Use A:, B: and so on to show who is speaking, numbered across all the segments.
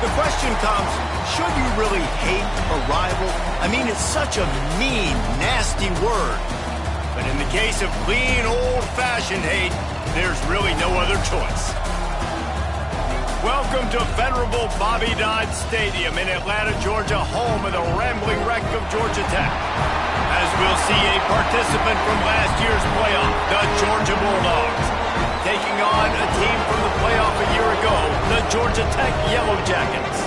A: The question comes, should you really hate a rival? I mean, it's such a mean, nasty word. But in the case of clean, old-fashioned hate, there's really no other choice. Welcome to venerable Bobby Dodd Stadium in Atlanta, Georgia, home of the rambling wreck of Georgia Tech. As we'll see a participant from last year's playoff, the Georgia Bulldogs, taking on a team from the playoff a year ago, the Georgia Tech Yellow Jackets.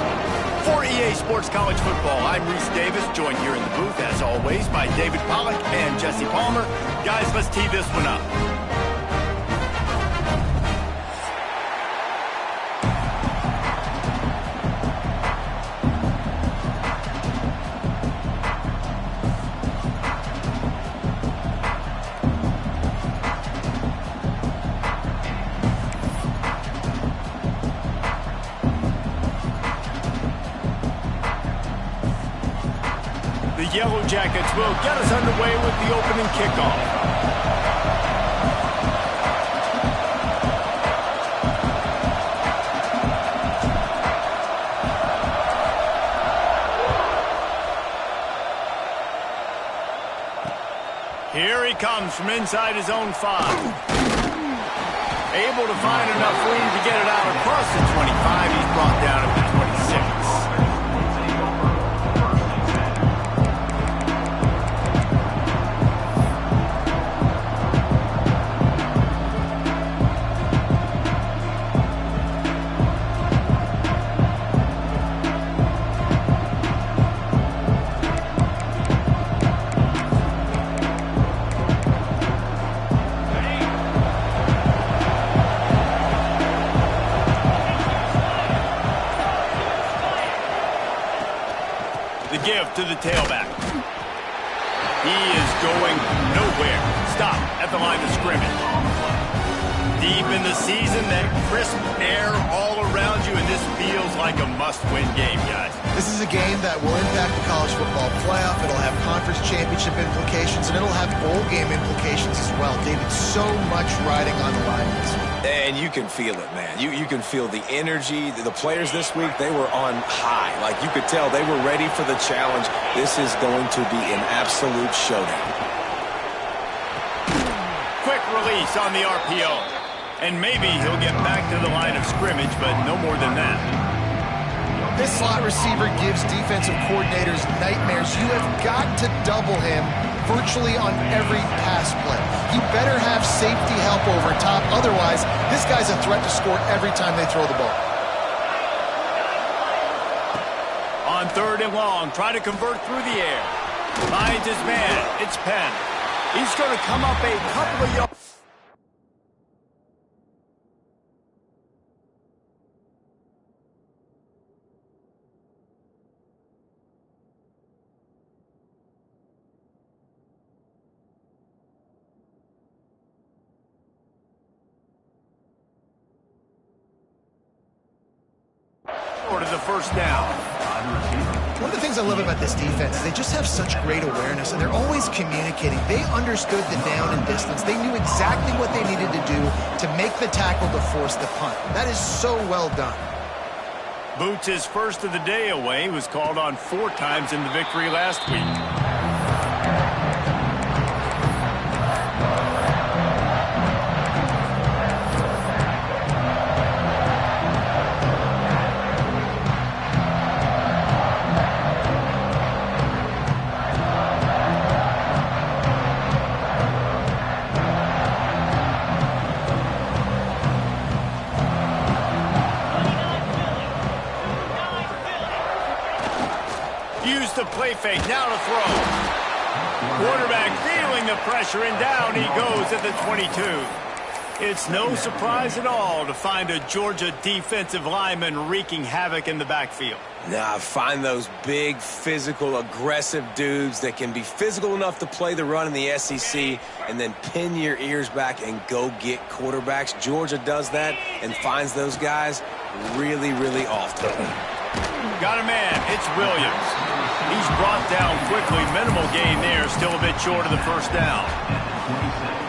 A: For EA Sports College Football, I'm Reese Davis, joined here in the booth, as always, by David Pollack and Jesse Palmer. Guys, let's tee this one up. The Yellow Jackets will get us underway with the opening kickoff. Here he comes from inside his own 5. Able to find enough room to get it out across the 25. He's brought down at the 26. Give to the tailback. He is going nowhere. Stop at the line of scrimmage. Deep in the season, that crisp air all around you, and this feels like a must-win game, guys.
B: This is a game that will impact the college football playoff. It'll have conference championship implications, and it'll have bowl game implications as well. David, so much riding on the line this week.
C: And you can feel it, man. You can feel the energy. The players this week, they were on high. Like, you could tell they were ready for the challenge. This is going to be an absolute showdown.
A: Quick release on the RPO. And maybe he'll get back to the line of scrimmage, but no more than that.
B: This slot receiver gives defensive coordinators nightmares. You have got to double him virtually on every pass play. You better have safety help over top. Otherwise, this guy's a threat to score every time they throw the ball.
A: On 3rd and long, try to convert through the air. Finds his man. It's Penn. He's going to come up a couple of yards. To the first down.
B: One of the things I love about this defense is they just have such great awareness, and they're always communicating. They understood the down and distance. They knew exactly what they needed to do to make the tackle to force the punt. That is so well done.
A: Boots, his first of the day away, was called on 4 times in the victory last week. Use the play fake, now to throw. Quarterback feeling the pressure, and down he goes at the 22. It's no surprise at all to find a Georgia defensive lineman wreaking havoc in the backfield.
C: Nah, find those big, physical, aggressive dudes that can be physical enough to play the run in the SEC and then pin your ears back and go get quarterbacks. Georgia does that and finds those guys really, really often.
A: Got a man. It's Williams. He's brought down quickly. Minimal gain there. Still a bit short of the first down.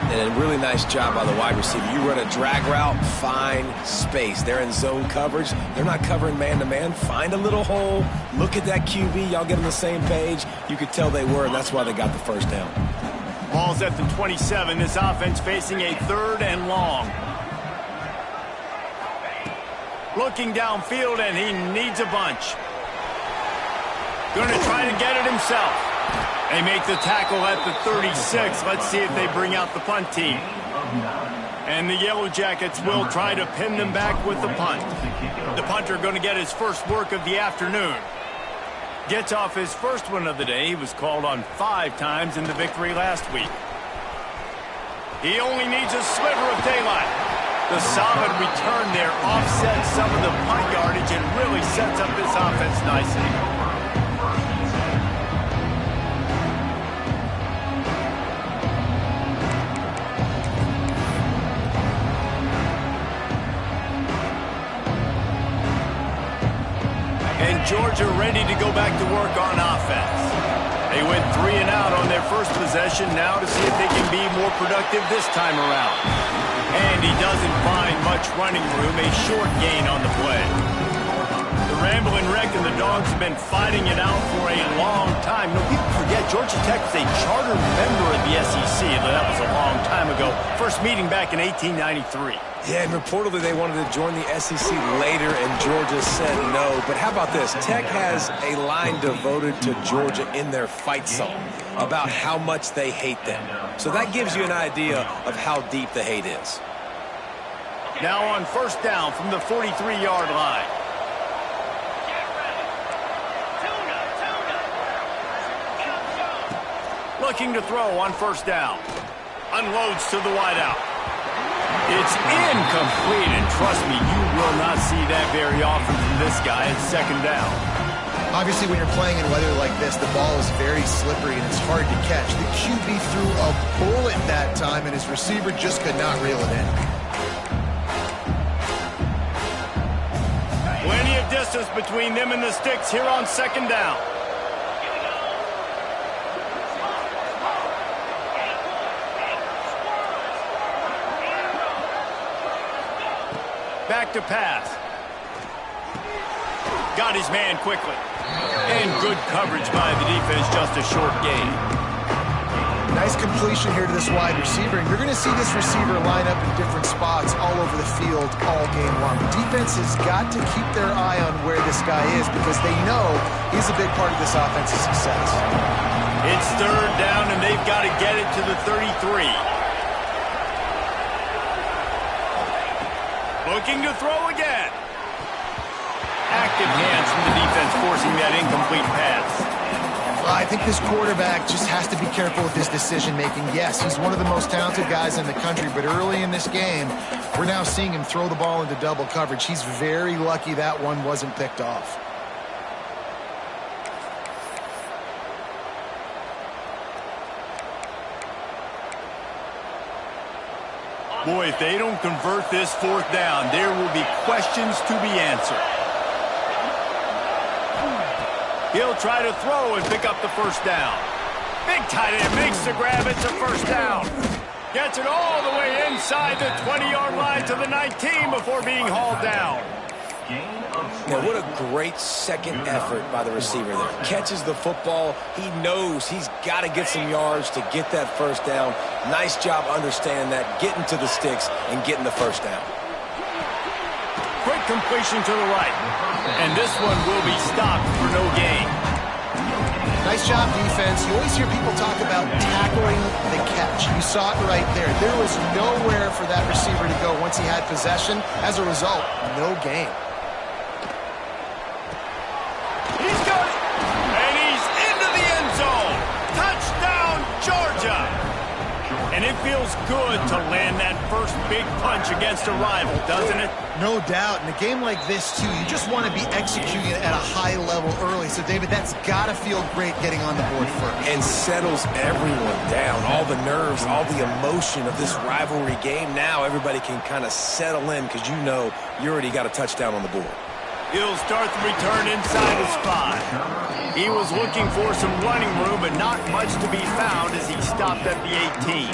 C: And a really nice job by the wide receiver. You run a drag route, find space. They're in zone coverage. They're not covering man-to-man. Find a little hole. Look at that QB. Y'all get on the same page. You could tell they were, and that's why they got the first down.
A: Ball's at the 27. This offense facing a 3rd and long. Looking downfield, and he needs a bunch. Going to try to get it himself. They make the tackle at the 36. Let's see if they bring out the punt team. And the Yellow Jackets will try to pin them back with the punt. The punter going to get his first work of the afternoon. Gets off his first one of the day. He was called on 5 times in the victory last week. He only needs a sliver of daylight. The solid return there offsets some of the punt yardage and really sets up this offense nicely. And Georgia ready to go back to work on offense. They went 3 and out on their first possession, now to see if they can be more productive this time around. And he doesn't find much running room, a short gain on the play. The Rambling Wreck and the Dogs have been fighting it out for a long time. No, people forget Georgia Tech is a charter member of the SEC. That was a long time ago. First meeting back in 1893.
C: Yeah, and reportedly they wanted to join the SEC later, and Georgia said no. But how about this? Tech has a line devoted to Georgia in their fight song about how much they hate them. So that gives you an idea of how deep the hate is.
A: Now on first down from the 43-yard line. Looking to throw on first down. Unloads to the wideout. It's incomplete, and trust me, you will not see that very often from this guy. It's second down.
B: Obviously, when you're playing in weather like this, the ball is very slippery and it's hard to catch. The QB threw a bullet that time, and his receiver just could not reel it in.
A: Plenty of distance between them and the sticks here on second down. Back to pass. Got his man quickly. And good coverage by the defense, just a short gain.
B: Nice completion here to this wide receiver, and you're going to see this receiver line up in different spots all over the field all game long. The defense has got to keep their eye on where this guy is because they know he's a big part of this offense's success.
A: It's third down, and they've got to get it to the 33. Looking to throw again. Active hands from the defense forcing that incomplete pass.
B: Well, I think this quarterback just has to be careful with his decision-making. Yes, he's one of the most talented guys in the country, but early in this game, we're now seeing him throw the ball into double coverage. He's very lucky that one wasn't picked off.
A: Boy, if they don't convert this fourth down, there will be questions to be answered. He'll try to throw and pick up the first down. Big tight end makes the grab. It's a first down. Gets it all the way inside the 20-yard line to the 19 before being hauled down.
C: Now, what a great second effort by the receiver there. Catches the football. He knows he's got to get some yards to get that first down. Nice job understanding that, getting to the sticks and getting the first down.
A: Quick completion to the right. And this one will be stopped for no gain.
B: Nice job, defense. You always hear people talk about tackling the catch. You saw it right there. There was nowhere for that receiver to go once he had possession. As a result, no gain.
A: He's got it. And he's into the end zone. Touchdown, Georgia. And it feels good to land that first big punch against a rival, doesn't it?
B: No doubt. In a game like this, too, you just want to be executing it at a high level early. So, David, that's got to feel great getting on the board first.
C: And settles everyone down. All the nerves, all the emotion of this rivalry game. Now everybody can kind of settle in because you know you already got a touchdown on the board.
A: He'll start the return inside his 5. He was looking for some running room, but not much to be found as he stopped at the 18.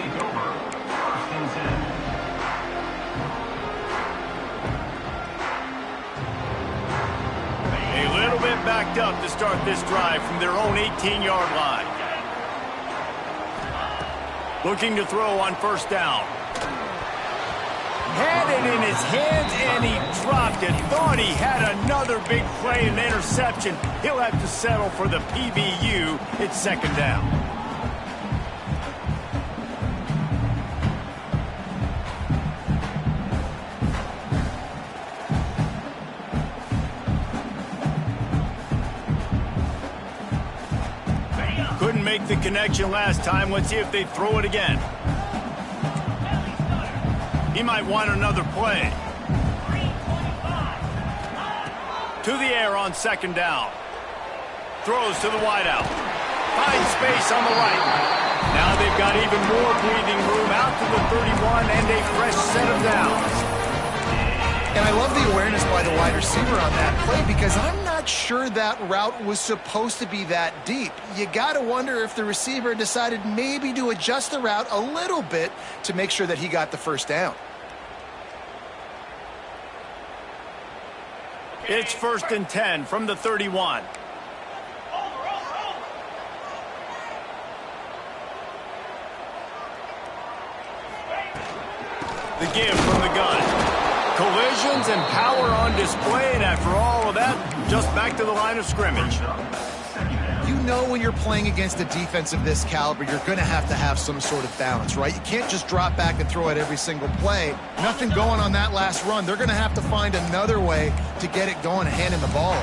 A: A little bit backed up to start this drive from their own 18-yard line. Looking to throw on first down. Had it in his hands, and he dropped it. Thought he had another big play and interception. He'll have to settle for the PBU. It's second down. Couldn't make the connection last time. Let's see if they throw it again. He might want another play. To the air on second down. Throws to the wideout. Finds space on the right. Now they've got even more breathing room out to the 31 and a fresh set of downs.
B: And I love the awareness by the wide receiver on that play because I'm not sure that route was supposed to be that deep. You got to wonder if the receiver decided maybe to adjust the route a little bit to make sure that he got the first down.
A: It's 1st and 10 from the 31. The give from the gun. Collisions and power on display, and after all of that, just back to the line of scrimmage.
B: You know when you're playing against a defense of this caliber, you're going to have some sort of balance, right? You can't just drop back and throw it every single play. Nothing going on that last run. They're going to have to find another way to get it going and hand him the ball.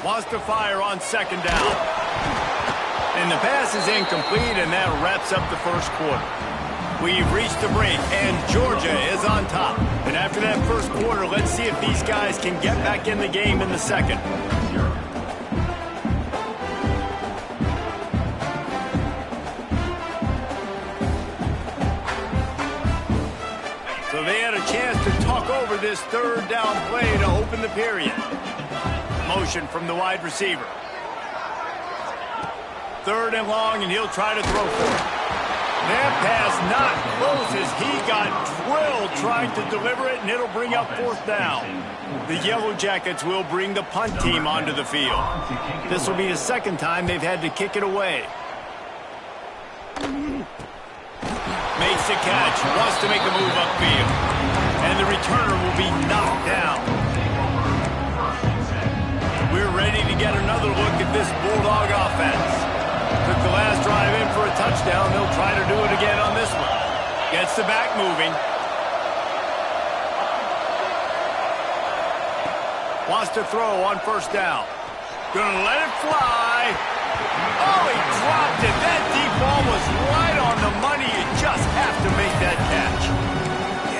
A: Wants to fire on second down. And the pass is incomplete, and that wraps up the first quarter. We've reached the break, and Georgia is on top. And after that first quarter, let's see if these guys can get back in the game in the second. So they had a chance to talk over this third down play to open the period. Motion from the wide receiver. 3rd and long, and he'll try to throw for it. That pass not close as he got drilled trying to deliver it, and it'll bring up 4th down. The Yellow Jackets will bring the punt team onto the field. This will be the second time they've had to kick it away. Makes the catch, wants to make a move upfield. And the returner will be knocked down. We're ready to get another look at this Bulldog offense. Took the last drive in for a touchdown. They'll try to do it again on this one. Gets the back moving. Wants to throw on first down. Gonna let it fly. Oh, he dropped it. That deep ball was right on the money. You just have to make that catch.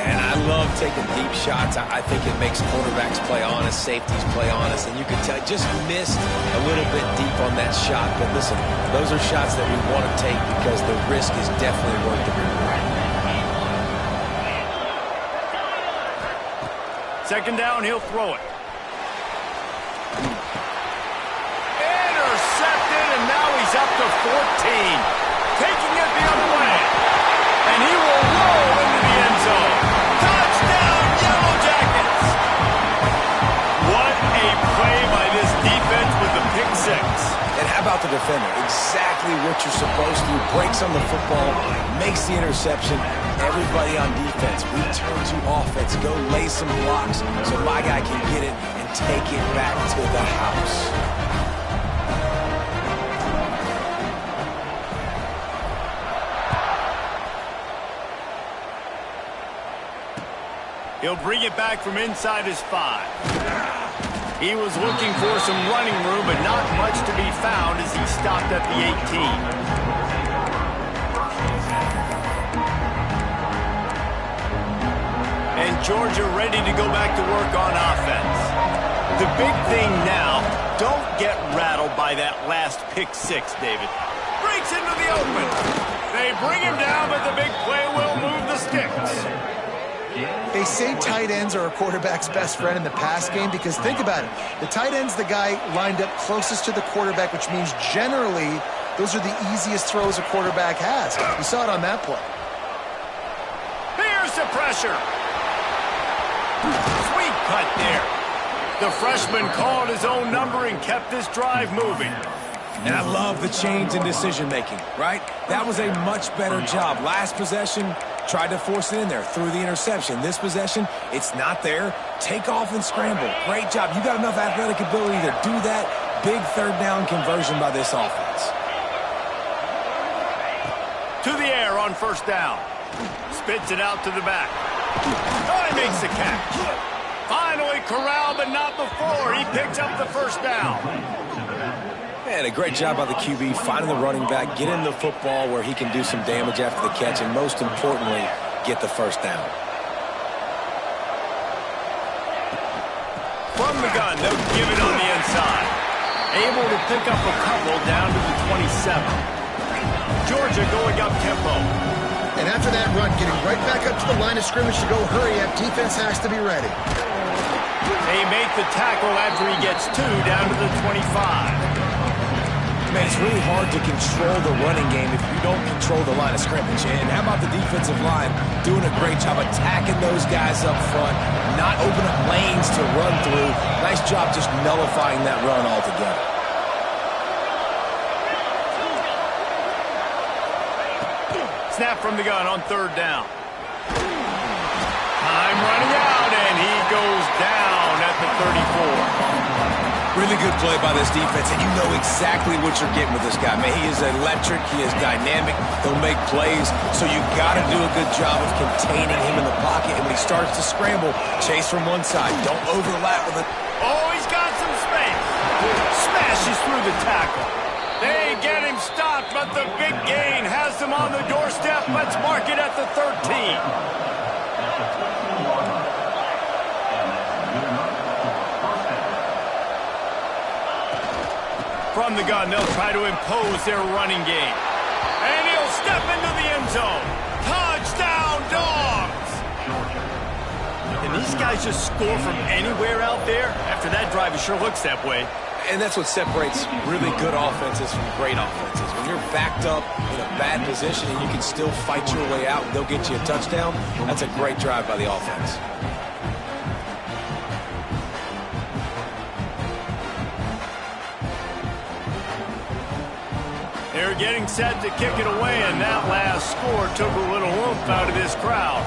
C: And I love taking deep shots. I think it makes quarterbacks play honest, safeties play honest, and you can tell just missed a little bit deep on that shot. But listen, those are shots that we want to take because the risk is definitely worth the reward.
A: Second down, he'll throw it. Intercepted, and now he's up to 14. Taking it the other way. And he will roll into the end zone. Touchdown, Yellow Jackets! What a play by this defense with the pick six.
C: And how about the defender? Exactly what you're supposed to. Breaks on the football, makes the interception. Everybody on defense, we turn to offense. Go lay some blocks so my guy can get it and take it back to the house.
A: He'll bring it back from inside his 5. He was looking for some running room, but not much to be found as he stopped at the 18. And Georgia ready to go back to work on offense. The big thing now, don't get rattled by that last pick six, David. Breaks into the open. They bring him down, but the big play will move the sticks.
B: They They say tight ends are a quarterback's best friend in the pass game because think about it. The tight end's the guy lined up closest to the quarterback, which means generally those are the easiest throws a quarterback has. We saw it on that play.
A: Here's the pressure. Sweet cut there. The freshman called his own number and kept this drive moving.
C: And I love the change in decision-making, right? That was a much better job. Last possession, tried to force it in there, threw the interception. This possession, it's not there. Take off and scramble. Great job. You got enough athletic ability to do that. Big third down conversion by this offense.
A: To the air on first down. Spits it out to the back. Oh, he makes the catch. Finally corralled, but not before. He picks up the first down.
C: Man, a great job by the QB, finding the running back, getting the football where he can do some damage after the catch, and most importantly, get the first down.
A: From the gun, they'll give it on the inside. Able to pick up a couple down to the 27. Georgia going up tempo.
B: And after that run, getting right back up to the line of scrimmage to go hurry up, defense has to be ready.
A: They make the tackle after he gets 2 down to the 25.
C: Man, it's really hard to control the running game if you don't control the line of scrimmage. And how about the defensive line doing a great job attacking those guys up front, not opening up lanes to run through. Nice job just nullifying that run altogether.
A: Snap from the gun on third down. Time running out, and he goes down at the 34.
C: Really good play by this defense, and you know exactly what you're getting with this guy. Man, he is electric. He is dynamic. He'll make plays, so you got to do a good job of containing him in the pocket. And when he starts to scramble, chase from one side. Don't overlap with it.
A: Oh, he's got some space. Smashes through the tackle. They get him stopped, but the big gain has them on the doorstep. Let's mark it at the 13. From the gun, they'll try to impose their running game. And he'll step into the end zone. Touchdown, Dogs! And these guys just score from anywhere out there? After that drive, it sure looks that way.
C: And that's what separates really good offenses from great offenses. When you're backed up in a bad position and you can still fight your way out and they'll get you a touchdown, that's a great drive by the offense.
A: They're getting set to kick it away, and that last score took a little oomph out of this crowd.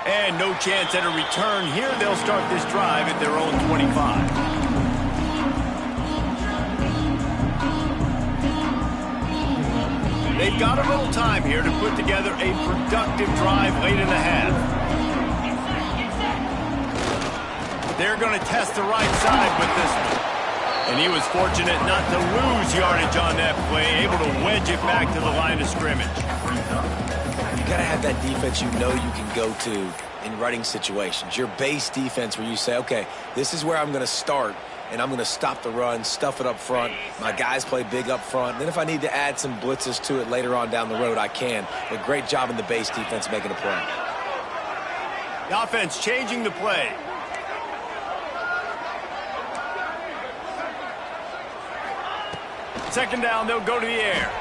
A: And no chance at a return here. They'll start this drive at their own 25. They've got a little time here to put together a productive drive late in the half. They're going to test the right side with this one. And he was fortunate not to lose yardage on that play, able to wedge it back to the line of scrimmage.
C: You got to have that defense you know you can go to in running situations. Your base defense where you say, okay, this is where I'm going to start, and I'm going to stop the run, stuff it up front. My guys play big up front. Then if I need to add some blitzes to it later on down the road, I can. But great job in the base defense making a play.
A: The offense changing the play. Second down, they'll go to the air.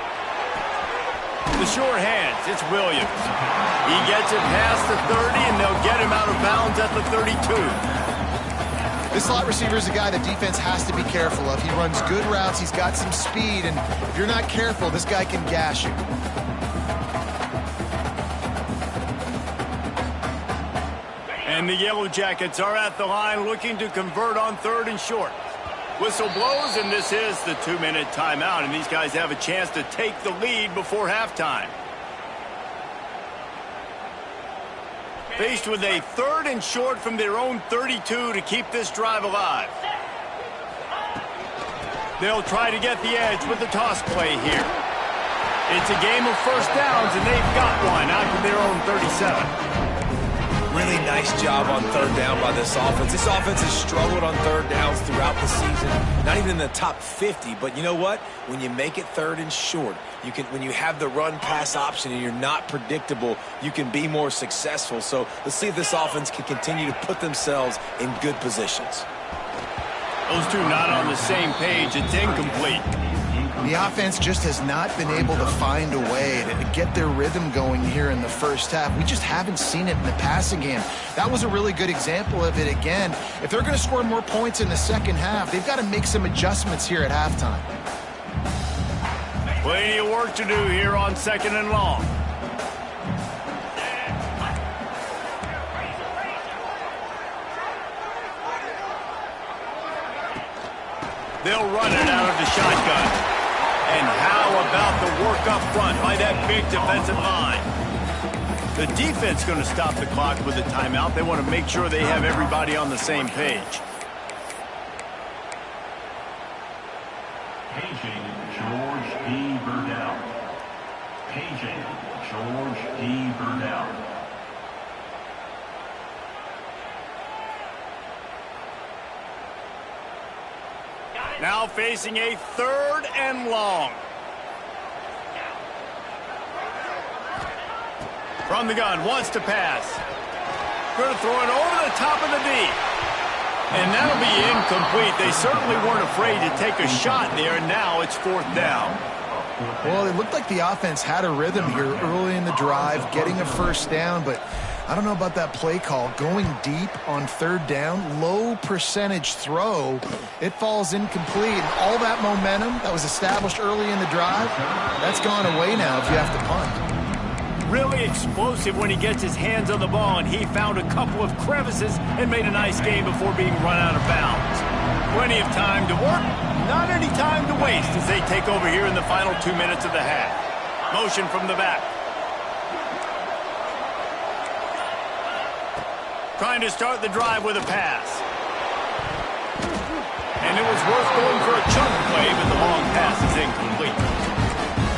A: The short hands, it's Williams. He gets it past the 30, and they'll get him out of bounds at the 32.
B: This slot receiver is a guy the defense has to be careful of. He runs good routes, he's got some speed, and if you're not careful, this guy can gash you.
A: And the Yellow Jackets are at the line looking to convert on third and short. Whistle blows, and this is the 2-minute timeout, and these guys have a chance to take the lead before halftime. Faced with a third and short from their own 32 to keep this drive alive. They'll try to get the edge with the toss play here. It's a game of first downs, and they've got one out to their own 37.
C: Really nice job on third down by this offense. This offense has struggled on third downs throughout the season. Not even in the top 50, but you know what? When you make it third and short, when you have the run-pass option and you're not predictable, you can be more successful. So let's see if this offense can continue to put themselves in good positions.
A: Those two not on the same page. It's incomplete.
B: The offense just has not been able to find a way to get their rhythm going here in the first half. We just haven't seen it in the passing game. That was a really good example of it again. If they're going to score more points in the second half, they've got to make some adjustments here at halftime.
A: Plenty of work to do here on 2nd and long. They'll run it out of the shotgun. And how about the work up front by that big defensive line? The defense going to stop the clock with a timeout. They want to make sure they have everybody on the same page.
D: Paging George D. Burdell. Paging George D. Burdell.
A: Now facing a 3rd and long. From the gun, wants to pass. Going to throw it over the top of the D. And that'll be incomplete. They certainly weren't afraid to take a shot there, and now it's 4th down.
B: Well, it looked like the offense had a rhythm here early in the drive, getting a first down, but I don't know about that play call. Going deep on 3rd down, low percentage throw, it falls incomplete. And all that momentum that was established early in the drive, that's gone away now if you have to punt.
A: Really explosive when he gets his hands on the ball, and he found a couple of crevices and made a nice game before being run out of bounds. Plenty of time to work, not any time to waste as they take over here in the final 2 minutes of the half. Motion from the back. Trying to start the drive with a pass. And it was worth going for a chunk play, but the long pass is incomplete.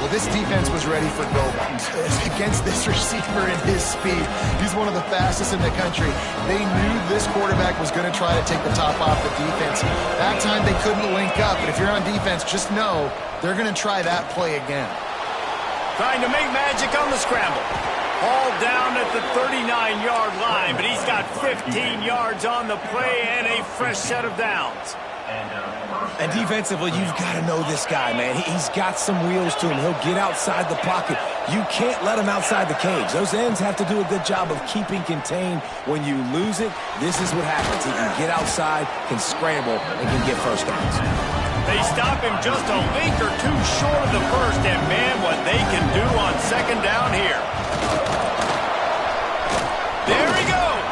B: Well, this defense was ready for go-backs against this receiver and his speed. He's one of the fastest in the country. They knew this quarterback was going to try to take the top off the defense. That time they couldn't link up, but if you're on defense, just know they're going to try that play again.
A: Trying to make magic on the scramble. Ball down at the 39-yard line, but he's got 15 yards on the play and a fresh set of downs.
C: And defensively, you've got to know this guy, man. He's got some wheels to him. He'll get outside the pocket. You can't let him outside the cage. Those ends have to do a good job of keeping contained. When you lose it, this is what happens. He can get outside, can scramble, and can get first downs.
A: They stop him just a link or two short of the first, and man, what they can do on 2nd down here. There he goes.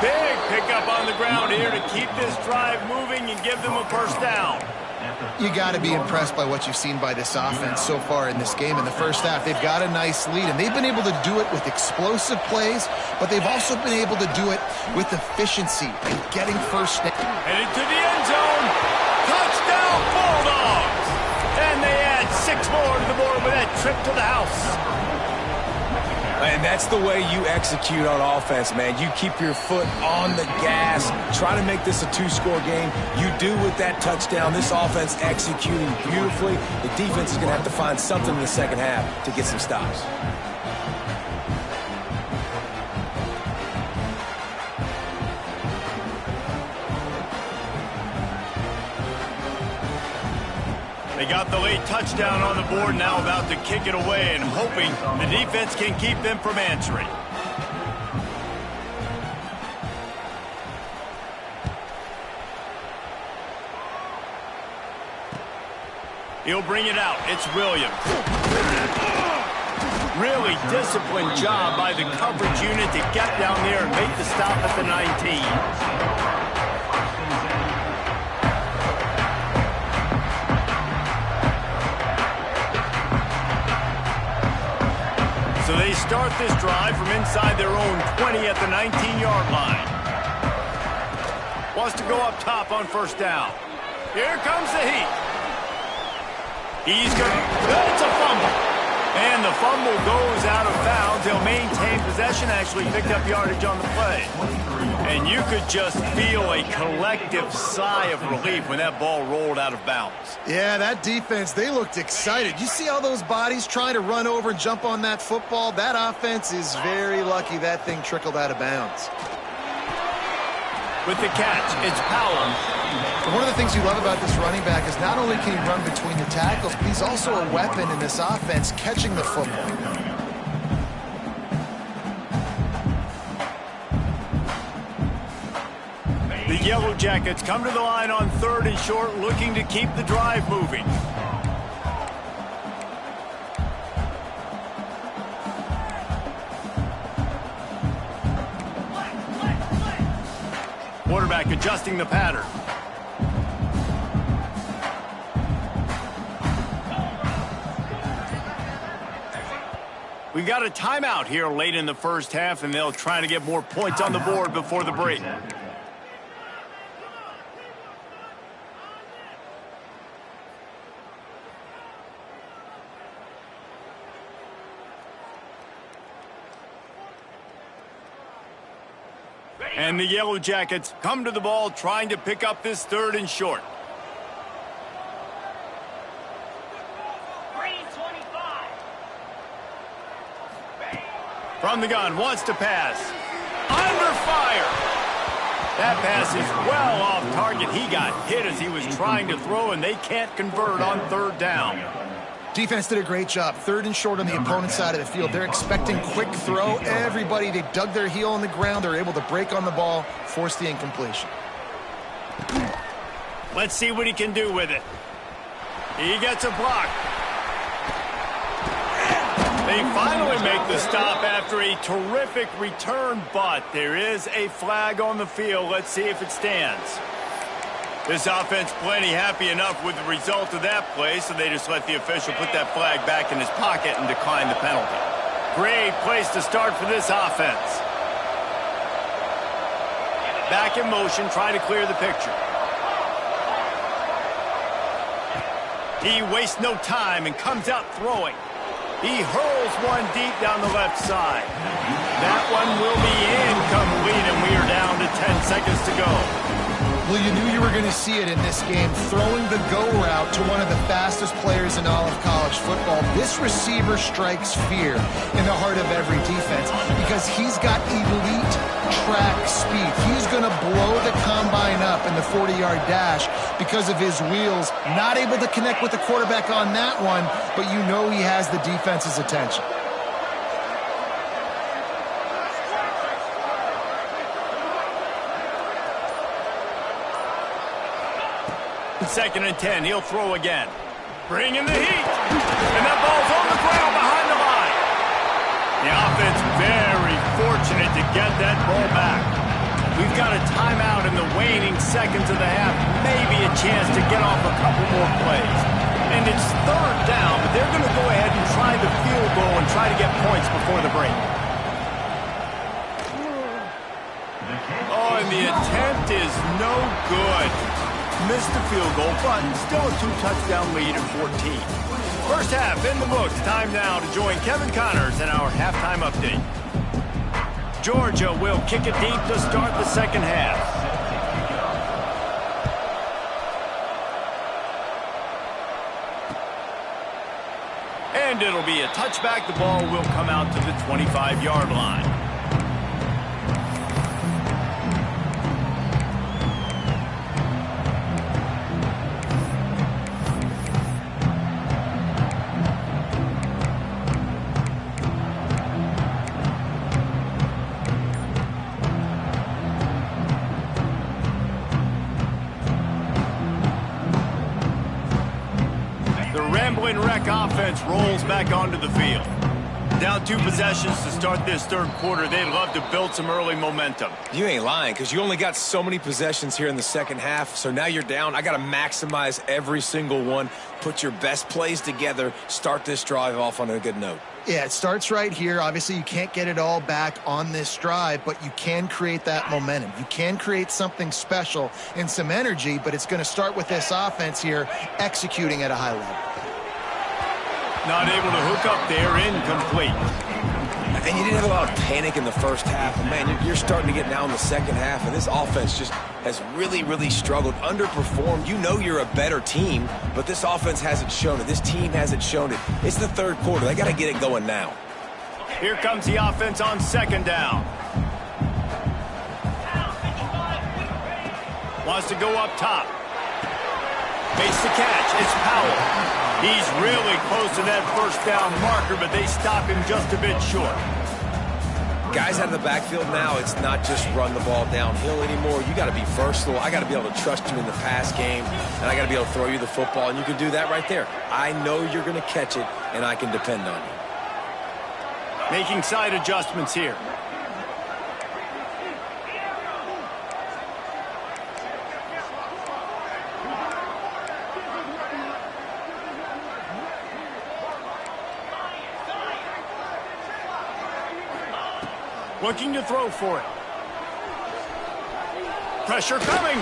A: Big pickup on the ground here to keep this drive moving and give them a first down.
B: You got to be impressed by what you've seen by this offense so far in this game. In the first half, they've got a nice lead, and they've been able to do it with explosive plays, but they've also been able to do it with efficiency and getting first down.
A: Headed to the end zone. Touchdown, Bulldogs! And they add 6 more to the board with that trip to the house.
C: And that's the way you execute on offense, man. You keep your foot on the gas, try to make this a 2-score game. You do with that touchdown. This offense executing beautifully. The defense is going to have to find something in the second half to get some stops.
A: They got the late touchdown on the board, now about to kick it away and hoping the defense can keep them from answering. He'll bring it out. It's Williams. Really disciplined job by the coverage unit to get down there and make the stop at the 19. So they start this drive from inside their own 20 at the 19-yard line. Wants to go up top on first down. Here comes the heat. He's going to... It's a fumble. And the fumble goes out of bounds. He'll maintain possession, actually picked up yardage on the play. And you could just feel a collective sigh of relief when that ball rolled out of bounds.
B: Yeah, that defense, they looked excited. You see all those bodies trying to run over and jump on that football? That offense is very lucky that thing trickled out of bounds.
A: With the catch, it's Powell.
B: One of the things you love about this running back is not only can he run between the tackles, but he's also a weapon in this offense catching the football.
A: The Yellow Jackets come to the line on 3rd and short, looking to keep the drive moving. Quarterback adjusting the pattern. We got a timeout here late in the first half, and they'll try to get more points on the board before the break. And the Yellow Jackets come to the ball trying to pick up this 3rd and short. From the gun, wants to pass. Under fire! That pass is well off target. He got hit as he was trying to throw, and they can't convert on 3rd down.
B: Defense did a great job. 3rd and short on the opponent's side of the field. They're expecting quick throw. Everybody, they dug their heel on the ground. They're able to break on the ball, force the incompletion.
A: Let's see what he can do with it. He gets a block. They finally make the stop after a terrific return, but there is a flag on the field. Let's see if it stands. This offense plenty happy enough with the result of that play, so they just let the official put that flag back in his pocket and decline the penalty. Great place to start for this offense. Back in motion, try to clear the picture. He wastes no time and comes out throwing. He hurls one deep down the left side. That one will be incomplete, and we are down to 10 seconds to go.
B: Well, you knew you were going to see it in this game, throwing the go route to one of the fastest players in all of college football. This receiver strikes fear in the heart of every defense because he's got elite track speed. He's going to blow the combine up in the 40-yard dash because of his wheels. Not able to connect with the quarterback on that one, but you know he has the defense's attention.
A: 2nd and 10. He'll throw again. Bring in the heat. And that ball's on the ground behind the line. The offense very fortunate to get that ball back. We've got a timeout in the waning seconds of the half. Maybe a chance to get off a couple more plays. And it's 3rd down, but they're going to go ahead and try the field goal and try to get points before the break. Oh, and the attempt is no good. Missed the field goal, but still a 2-touchdown lead at 14. First half in the books. Time now to join Kevin Connors in our halftime update. Georgia will kick it deep to start the second half. And it'll be a touchback. The ball will come out to the 25-yard line. Offense rolls back onto the field. Down 2 possessions to start this 3rd quarter. They'd love to build some early momentum.
C: You ain't lying, because you only got so many possessions here in the second half, so now you're down. I got to maximize every single one, put your best plays together, start this drive off on a good note.
B: Yeah, it starts right here. Obviously, you can't get it all back on this drive, but you can create that momentum. You can create something special and some energy, but it's going to start with this offense here executing at a high level.
A: Not able to hook up there, incomplete.
C: And you didn't have a lot of panic in the first half. But man, you're starting to get now in the second half, and this offense just has really, really struggled, underperformed. You know you're a better team, but this offense hasn't shown it. This team hasn't shown it. It's the third quarter. They got to get it going now.
A: Here comes the offense on second down. Wants to go up top. Makes the catch. It's Powell. He's really close to that first down marker, but they stop him just a bit short.
C: Guys out of the backfield now, it's not just run the ball downhill anymore. You got to be versatile. I got to be able to trust you in the pass game, and I got to be able to throw you the football, and you can do that right there. I know you're going to catch it, and I can depend on you.
A: Making side adjustments here. Looking to throw for it. Pressure coming.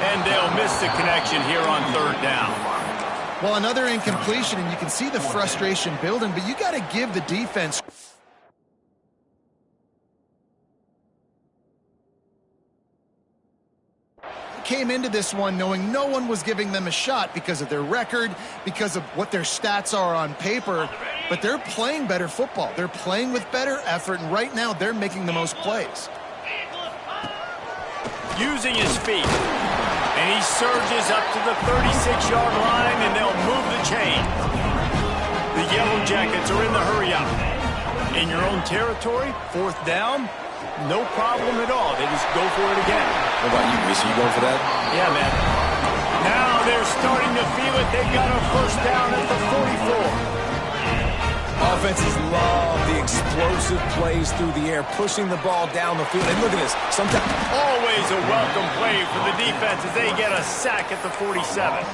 A: And they'll miss the connection here on third down.
B: Well, another incompletion, and you can see the frustration building, but you got to give the defense. Came into this one knowing no one was giving them a shot because of their record, because of what their stats are on paper, but they're playing better football. They're playing with better effort, and right now they're making the most plays.
A: Using his feet, and he surges up to the 36-yard line, and they'll move the chain. The Yellow Jackets are in the hurry-up. In your own territory, fourth down, no problem at all. They just go for it again.
C: What about you, Reese? Are you going for that?
A: Yeah, man. Now they're starting to feel it. They've got a first down at the 44.
C: Offenses love the explosive plays through the air, pushing the ball down the field. And look at this. Sometimes
A: always a welcome play for the defense as they get a sack at the 47.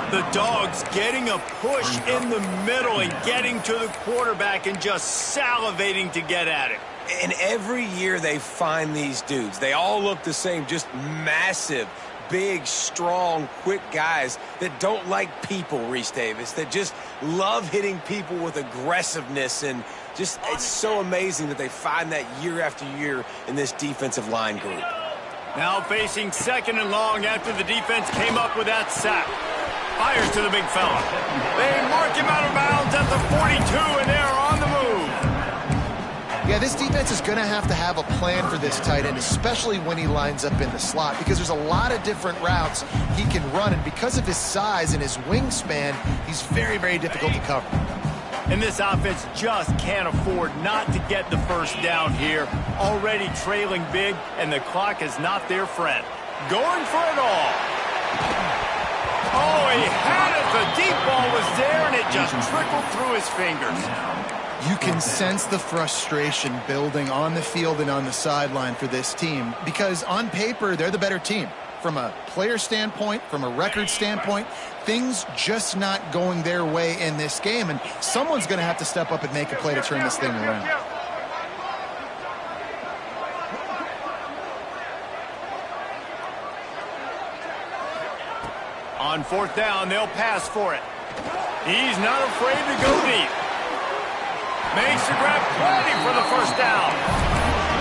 A: The Dogs getting a push in the middle and getting to the quarterback and just salivating to get at it.
C: And every year they find these dudes. They all look the same, just massive, big, strong, quick guys that don't like people, Reese Davis, that just love hitting people with aggressiveness. And just, it's so amazing that they find that year after year in this defensive line group.
A: Now facing second and long after the defense came up with that sack. Fires to the big fella. They mark him out of bounds at the 42, and they're on the move.
B: Yeah, this defense is going to have a plan for this tight end, especially when he lines up in the slot, because there's a lot of different routes he can run, and because of his size and his wingspan, he's very, very difficult to cover.
A: And this offense just can't afford not to get the first down here. Already trailing big, and the clock is not their friend. Going for it all. Oh, he had it. The deep ball was there, and it just trickled through his fingers.
B: You can sense the frustration building on the field and on the sideline for this team, because on paper, they're the better team. From a player standpoint, from a record standpoint, things just not going their way in this game, and someone's going to have to step up and make a play to turn this thing around.
A: On fourth down, they'll pass for it. He's not afraid to go deep. Makes the grab plenty for the first down.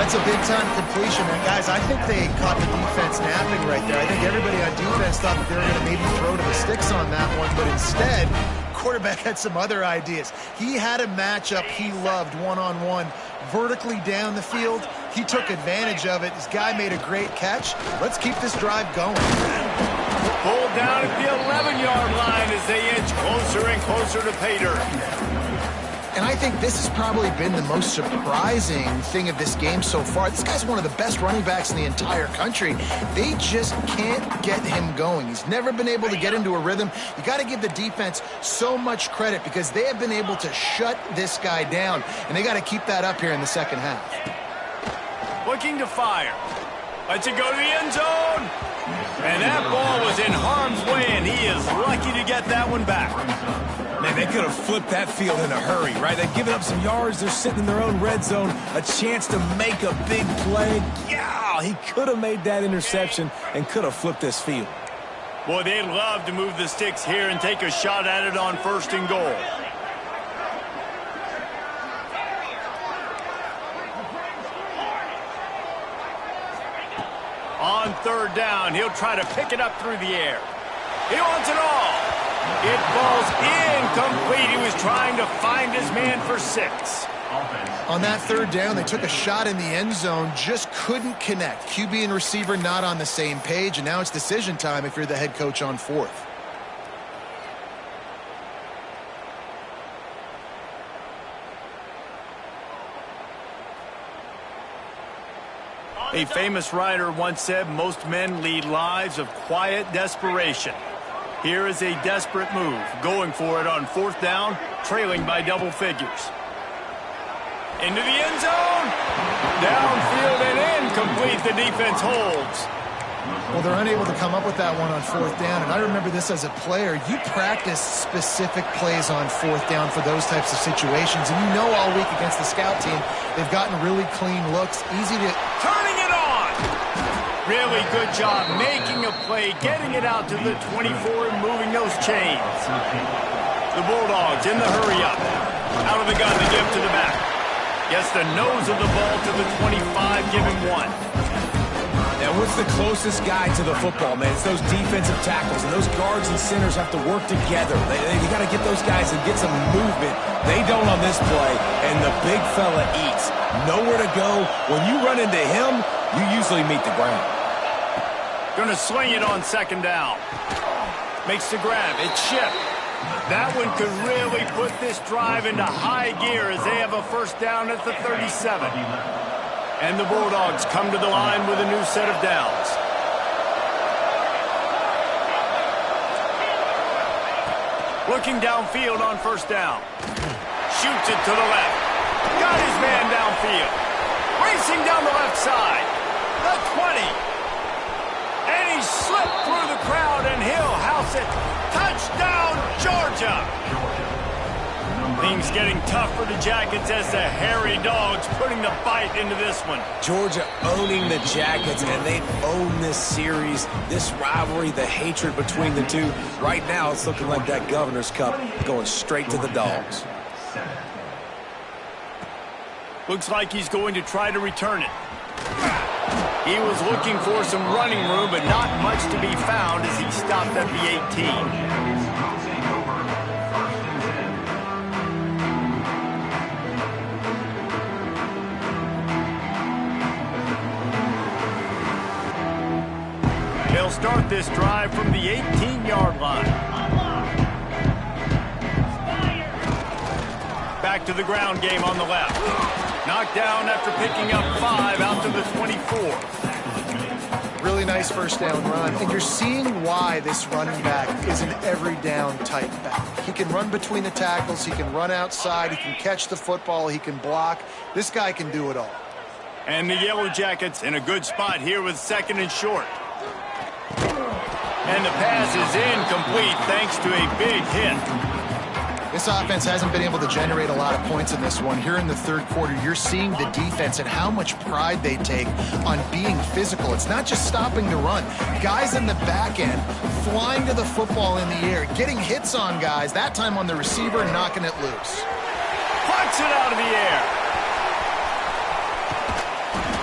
B: That's a big-time completion. And, guys, I think they caught the defense napping right there. I think everybody on defense thought that they were going to maybe throw to the sticks on that one, but instead, quarterback had some other ideas. He had a matchup he loved one-on-one, vertically down the field. He took advantage of it. This guy made a great catch. Let's keep this drive going.
A: Pulled down at the 11-yard line as they inch closer and closer to pay dirt.
B: And I think this has probably been the most surprising thing of this game so far. This guy's one of the best running backs in the entire country. They just can't get him going. He's never been able to get into a rhythm. You got to give the defense so much credit because they have been able to shut this guy down, and they got to keep that up here in the second half.
A: Looking to fire. Lets it go to the end zone. And that ball was in harm's way, and he is lucky to get that one back.
C: Man, they could have flipped that field in a hurry, right? They've given up some yards. They're sitting in their own red zone. A chance to make a big play. Yeah, he could have made that interception and could have flipped this field.
A: Boy, they'd love to move the sticks here and take a shot at it on 1st and goal. On 3rd down, he'll try to pick it up through the air. He wants it all. It falls incomplete. He was trying to find his man for 6.
B: On that 3rd down, they took a shot in the end zone, just couldn't connect. QB and receiver not on the same page, and now it's decision time if you're the head coach on 4th.
A: A famous writer once said, most men lead lives of quiet desperation. Here is a desperate move, going for it on 4th down, trailing by double figures. Into the end zone. Downfield and incomplete. The defense holds.
B: Well, they're unable to come up with that one on 4th down, and I remember this as a player. You practice specific plays on 4th down for those types of situations, and you know all week against the scout team, they've gotten really clean looks, easy to...
A: Turning it on! Really good job making a play, getting it out to the 24 and moving those chains. The Bulldogs in the hurry-up. Out of the gun to give to the back. Gets the nose of the ball to the 25, give him 1.
C: Now, what's the closest guy to the football, man? It's those defensive tackles, and those guards and centers have to work together. They got to get those guys and get some movement. They don't on this play, and the big fella eats. Nowhere to go. When you run into him, you usually meet the ground.
A: Going to sling it on 2nd down. Makes the grab. It's shipped. That one could really put this drive into high gear as they have a 1st down at the 37. And the Bulldogs come to the line with a new set of downs. Looking downfield on 1st down. Shoots it to the left. Got his man downfield. Racing down the left side. The 20. And he slipped through the crowd, and he'll house it. Touchdown, Georgia! Things getting tough for the Jackets as the hairy dogs putting the bite into this one.
C: Georgia owning the Jackets, and they own this series, this rivalry, the hatred between the two. Right now, it's looking like that Governor's Cup going straight to the Dogs.
A: Looks like he's going to try to return it. He was looking for some running room, but not much to be found as he stopped at the 18. They'll start this drive from the 18-yard line. Back to the ground game on the left. Knocked down after picking up 5 out to the 24.
B: Really nice 1st down run, and you're seeing why this running back is an every down type back. He can run between the tackles, he can run outside, he can catch the football, he can block. This guy can do it all.
A: And the Yellow Jackets in a good spot here with 2nd and short. And the pass is incomplete thanks to a big hit.
B: This offense hasn't been able to generate a lot of points in this one. Here in the 3rd quarter, you're seeing the defense and how much pride they take on being physical. It's not just stopping the run. Guys in the back end flying to the football in the air, getting hits on guys, that time on the receiver, knocking it loose.
A: Puts it out of the air.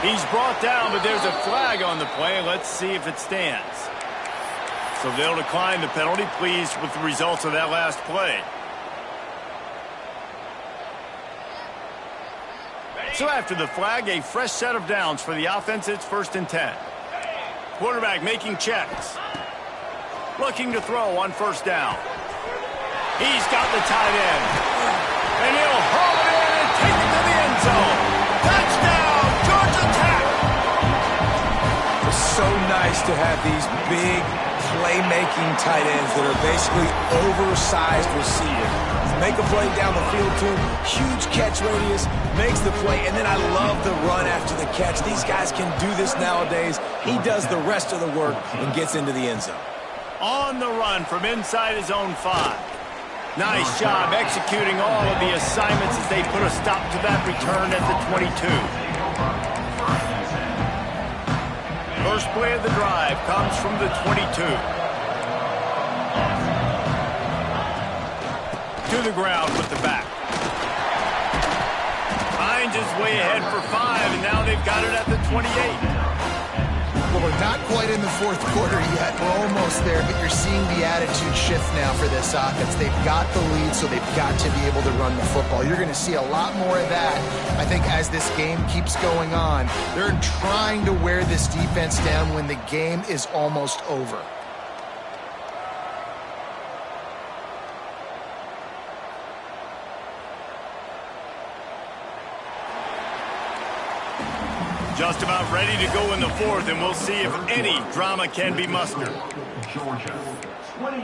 A: He's brought down, but there's a flag on the play. Let's see if it stands. So they'll decline the penalty. Pleased with the results of that last play. So after the flag, a fresh set of downs for the offense. It's 1st and 10. Quarterback making checks. Looking to throw on 1st down. He's got the tight end. And he'll haul it in and take it to the end zone. Touchdown, Georgia Tech!
C: It's so nice to have these big playmaking tight ends that are basically oversized receivers. Make a play down the field to him, huge catch radius, makes the play, and then I love the run after the catch. These guys can do this nowadays. He does the rest of the work and gets into the end zone.
A: On the run from inside his own 5. Nice job executing all of the assignments as they put a stop to that return at the 22. First play of the drive comes from the 22. to the ground with the back. Hines is way ahead for 5, and now they've got it at the 28.
B: Well, we're not quite in the fourth quarter yet. We're almost there, but you're seeing the attitude shift now for this offense. They've got the lead, so they've got to be able to run the football. You're going to see a lot more of that, I think, as this game keeps going on. They're trying to wear this defense down when the game is almost over.
A: Just about ready to go in the fourth, and we'll see if any drama can be mustered.
D: Georgia, 28.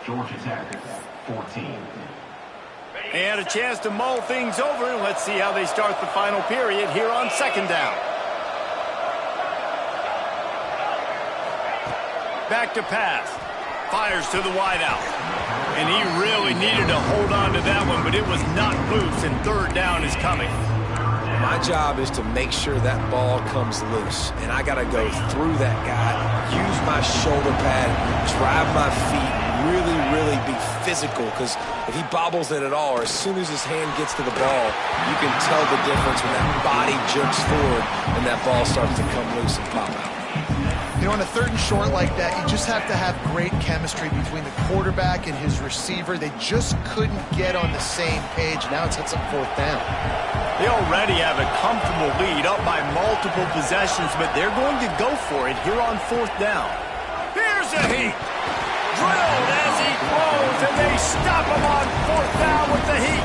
D: Georgia Tech, 14.
A: They had a chance to mull things over, and let's see how they start the final period here on second down. Back to pass. Fires to the wideout. And he really needed to hold on to that one, but it was not loose, and third down is coming.
C: My job is to make sure that ball comes loose, and I got to go through that guy, use my shoulder pad, drive my feet, really be physical, because if he bobbles it at all, or as soon as his hand gets to the ball, you can tell the difference when that body jerks forward and that ball starts to come loose and pop out.
B: You know, on a third and short like that, you just have to have great chemistry between the quarterback and his receiver. They just couldn't get on the same page. Now it's up fourth down.
A: They already have a comfortable lead, up by multiple possessions, but they're going to go for it here on fourth down. Here's a heat. Drilled as he throws, and they stop him on fourth down with the heat.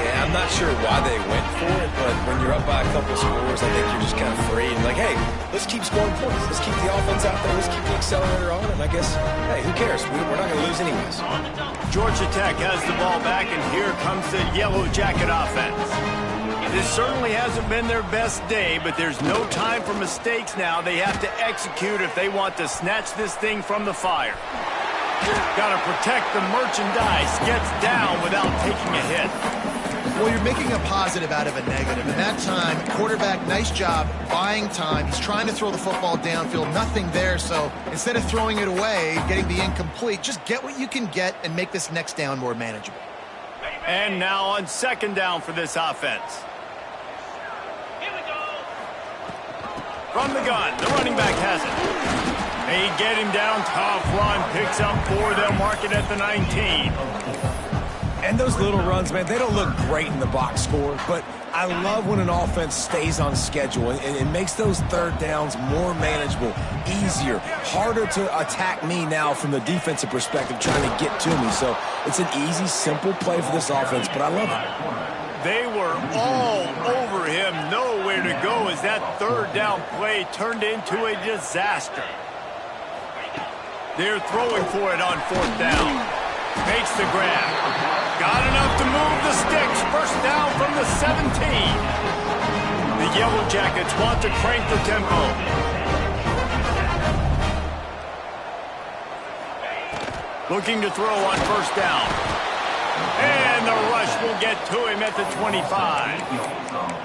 C: Yeah, I'm not sure why they went for it, but when you're up by a couple scores, I think you're just kind of free and like, hey, let's keep scoring points. Let's keep the offense out there. Let's keep the accelerator on, and I guess, hey, who cares? We're not going to lose anyways.
A: Georgia Tech has the ball back, and here comes the Yellow Jacket offense. This certainly hasn't been their best day, but there's no time for mistakes now. They have to execute if they want to snatch this thing from the fire. Got to protect the merchandise. Gets down without taking a hit.
B: Well, you're making a positive out of a negative. And that time, quarterback, nice job buying time. He's trying to throw the football downfield. Nothing there, so instead of throwing it away, getting the incomplete, just get what you can get and make this next down more manageable.
A: And now on second down for this offense. From the gun, the running back has it. They get him down, tough run, picks up 4, they'll mark it at the 19.
C: And those little runs, man, they don't look great in the box score, but I love when an offense stays on schedule, and it makes those third downs more manageable, easier, harder to attack me now from the defensive perspective trying to get to me. So it's an easy, simple play for this offense, but I love it.
A: They were all over him, nowhere to go as that third down play turned into a disaster. They're throwing for it on fourth down. Makes the grab. Got enough to move the sticks. First down from the 17. The Yellow Jackets want to crank the tempo. Looking to throw on first down. And the rush will get to him at the 25.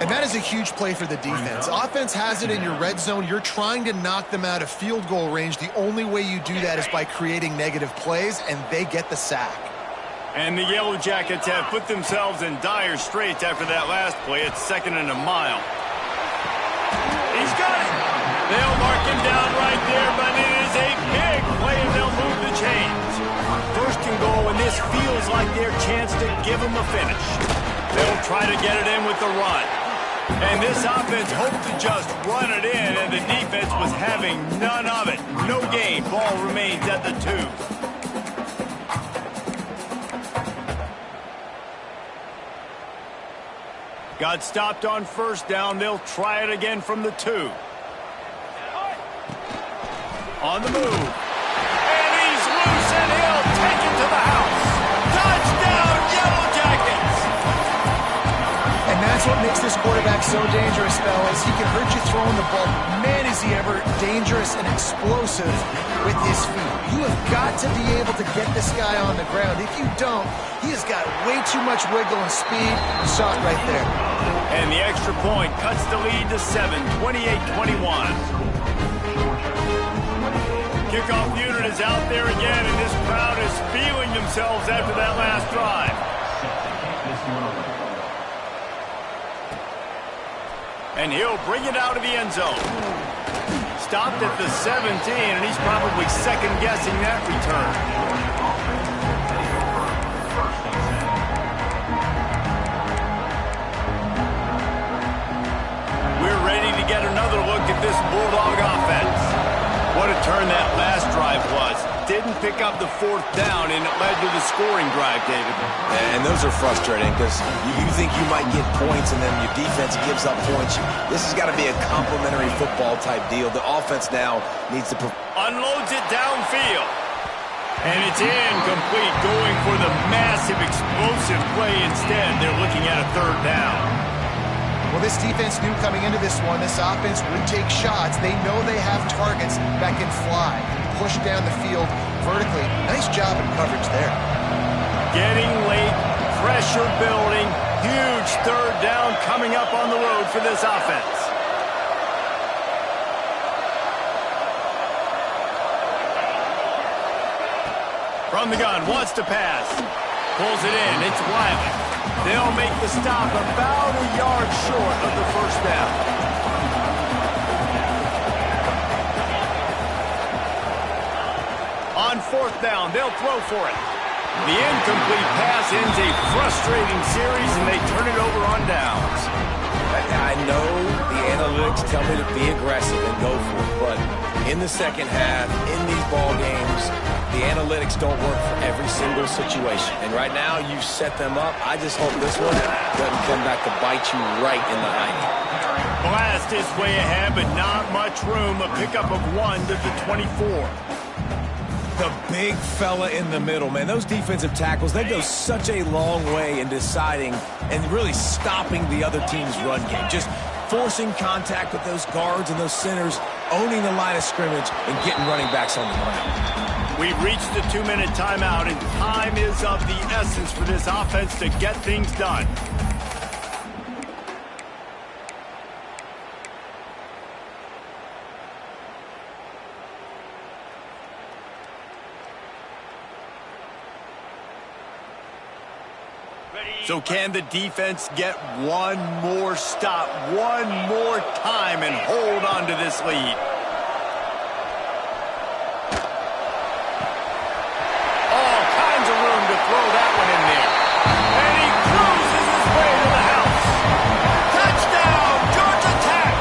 B: And that is a huge play for the defense. Offense has it in your red zone. You're trying to knock them out of field goal range. The only way you do that is by creating negative plays, and they get the sack.
A: And the Yellow Jackets have put themselves in dire straits after that last play. It's second and a mile. He's got it. They'll mark him down right there, but it is a big play, and they'll move the chains. First and goal, and this feels like their chance to give them a finish. They'll try to get it in with the run. And this offense hoped to just run it in, and the defense was having none of it. No gain. Ball remains at the 2. Got stopped on first down. They'll try it again from the 2. On the move. And he's loose, and he'll take it to the house. Touchdown, Yellow Jackets!
B: And that's what makes this quarterback so dangerous, fellas. He can hurt you throwing the ball. Man, is he ever dangerous and explosive with his feet. You have got to be able to get this guy on the ground. If you don't, he has got way too much wiggle and speed. You saw it right there.
A: And the extra point cuts the lead to 7, 28-21. Kickoff unit is out there again, and this crowd is feeling themselves after that last drive. And he'll bring it out of the end zone. Stopped at the 17, and he's probably second-guessing that return. We're ready to get another look at this Bulldog offense. What a turn that last drive was. Didn't pick up the fourth down, and it led to the scoring drive, David.
C: And those are frustrating because you think you might get points, and then your defense gives up points. This has got to be a complimentary football type deal. The offense now needs to...
A: Unloads it downfield. And it's incomplete, going for the massive, explosive play instead. They're looking at a third down.
B: Well, this defense knew coming into this one, this offense would take shots. They know they have targets that can fly and push down the field vertically. Nice job in coverage there.
A: Getting late, pressure building, huge third down coming up on the road for this offense. From the gun, wants to pass. Pulls it in, it's Wiley. They'll make the stop about a yard short of the first down. On fourth down, they'll throw for it. The incomplete pass ends a frustrating series, and they turn it over on downs.
C: I know the analytics tell me to be aggressive and go for it, but in the second half, in these ball games, the analytics don't work for every single situation. And right now, you've set them up. I just hope this one doesn't come back to bite you right in the eye.
A: Blast is way ahead, but not much room. A pickup of 1 to the 24.
C: The big fella in the middle, man. Those defensive tackles, they go such a long way in deciding and really stopping the other team's run game. Just forcing contact with those guards and those centers, owning the line of scrimmage, and getting running backs on the ground.
A: We've reached the 2-minute timeout, and time is of the essence for this offense to get things done. So can the defense get one more stop, one more time, and hold on to this lead? All kinds of room to throw that one in there. And he cruises his way to the house. Touchdown, Georgia Tech!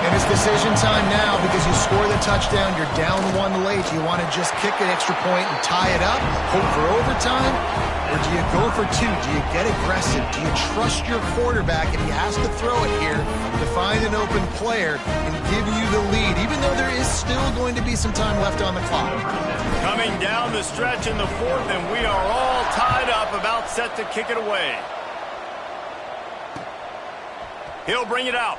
B: And it's decision time now because you score the touchdown, you're down 1 late. Do you want to just kick an extra point and tie it up, hope for overtime? Or do you go for 2? Do you get aggressive? Do you trust your quarterback, and he has to throw it here to find an open player and give you the lead, even though there is still going to be some time left on the clock?
A: Coming down the stretch in the fourth, and we are all tied up, about set to kick it away. He'll bring it out.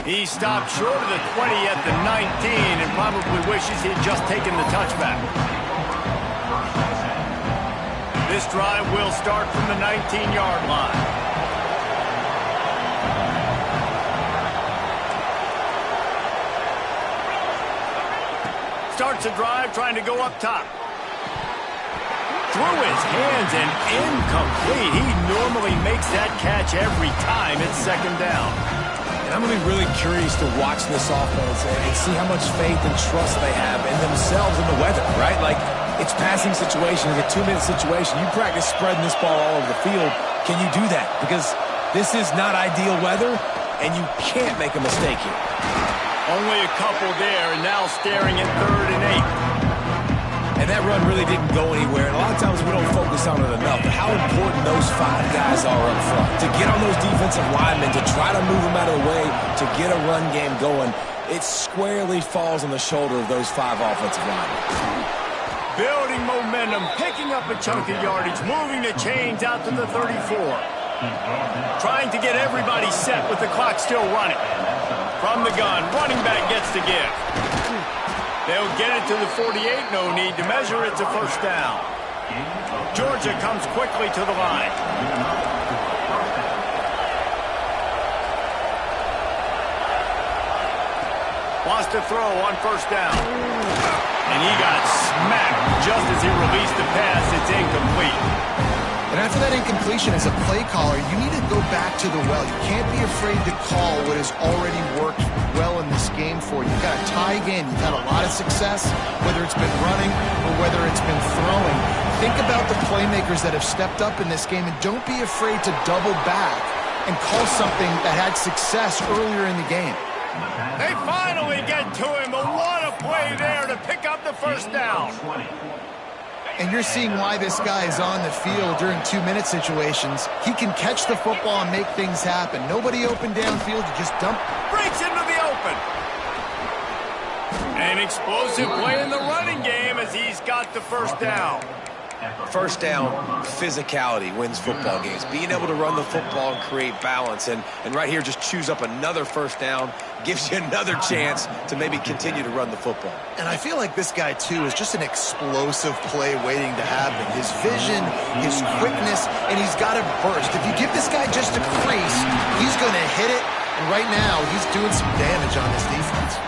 A: He stopped short of the 20 at the 19 and probably wishes he had just taken the touchback. This drive will start from the 19-yard line. Starts a drive trying to go up top. Through his hands and incomplete. He normally makes that catch every time. It's second down.
C: And I'm going to be really curious to watch this offense and see how much faith and trust they have in themselves and the weather, right? Like, it's passing situation, it's a 2-minute situation. You practice spreading this ball all over the field. Can you do that? Because this is not ideal weather, and you can't make a mistake here.
A: Only a couple there, and now staring at 3rd and 8.
C: And that run really didn't go anywhere. And a lot of times we don't focus on it enough. But how important those 5 guys are up front. To get on those defensive linemen, to try to move them out of the way, to get a run game going, it squarely falls on the shoulder of those 5 offensive linemen.
A: Building momentum, picking up a chunk of yardage, moving the chains out to the 34. Trying to get everybody set with the clock still running. From the gun, running back gets to give. They'll get it to the 48, no need to measure, it's a first down. Georgia comes quickly to the line. Wants to throw on first down. And he got smacked just as he released the pass. It's incomplete.
B: And after that incompletion as a play caller, you need to go back to the well. You can't be afraid to call what has already worked well in this game for you. You've got to tie again. You've had a lot of success, whether it's been running or whether it's been throwing. Think about the playmakers that have stepped up in this game, and don't be afraid to double back and call something that had success earlier in the game.
A: They finally get to him, but what a play there to pick up the first down.
B: And you're seeing why this guy is on the field during 2-minute situations. He can catch the football and make things happen. Nobody open downfield, you just dump.
A: Breaks into the open. An explosive play in the running game as he's got the first down.
C: First down, physicality wins football games. Being able to run the football and create balance. And right here, just choose up another first down, gives you another chance to maybe continue to run the football.
B: And I feel like this guy, too, is just an explosive play waiting to happen. His vision, his quickness, and he's got a burst. If you give this guy just a crease, he's going to hit it. And right now, he's doing some damage on this defense.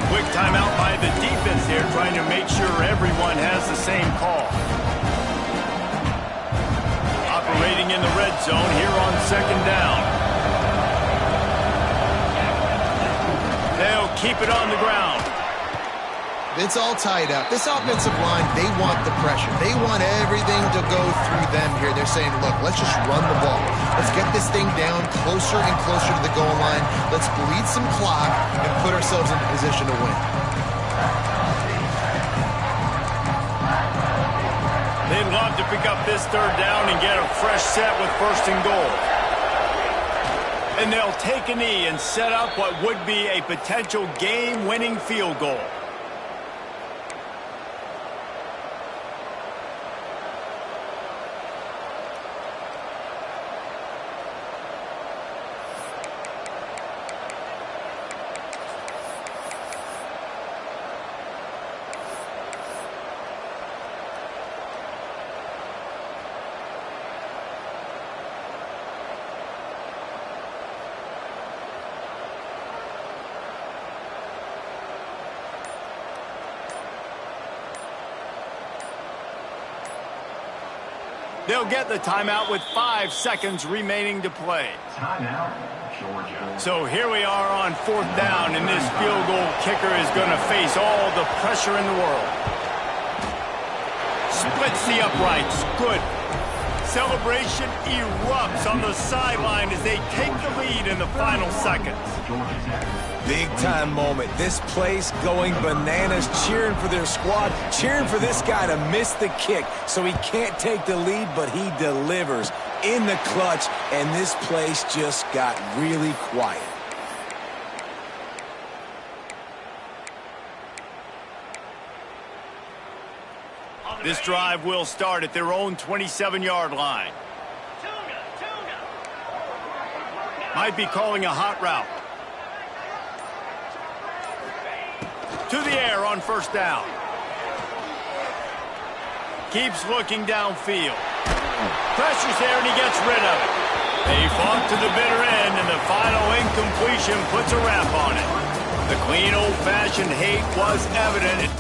A: Quick timeout by the defense here, trying to make sure everyone has the same call. Operating in the red zone here on second down. They'll keep it on the ground.
B: It's all tied up. This offensive line, they want the pressure. They want everything to go through them here. They're saying, look, let's just run the ball. Let's get this thing down closer and closer to the goal line. Let's bleed some clock and put ourselves in a position to win.
A: They'd love to pick up this third down and get a fresh set with first and goal. And they'll take a knee and set up what would be a potential game-winning field goal. They'll get the timeout with 5 seconds remaining to play.
D: Timeout, Georgia.
A: So here we are on fourth down, and this field goal kicker is going to face all the pressure in the world. Splits the uprights. Good. Celebration erupts on the sideline as they take the lead in the final seconds.
D: Georgia Tech.
C: Big time moment. This place going bananas, cheering for their squad, cheering for this guy to miss the kick so he can't take the lead, but he delivers in the clutch, and this place just got really quiet.
A: This drive will start at their own 27-yard line. Might be calling a hot route. To the air on first down. Keeps looking downfield. Pressure's there and he gets rid of it. They fought to the bitter end and the final incompletion puts a wrap on it. The clean old-fashioned hate was evident.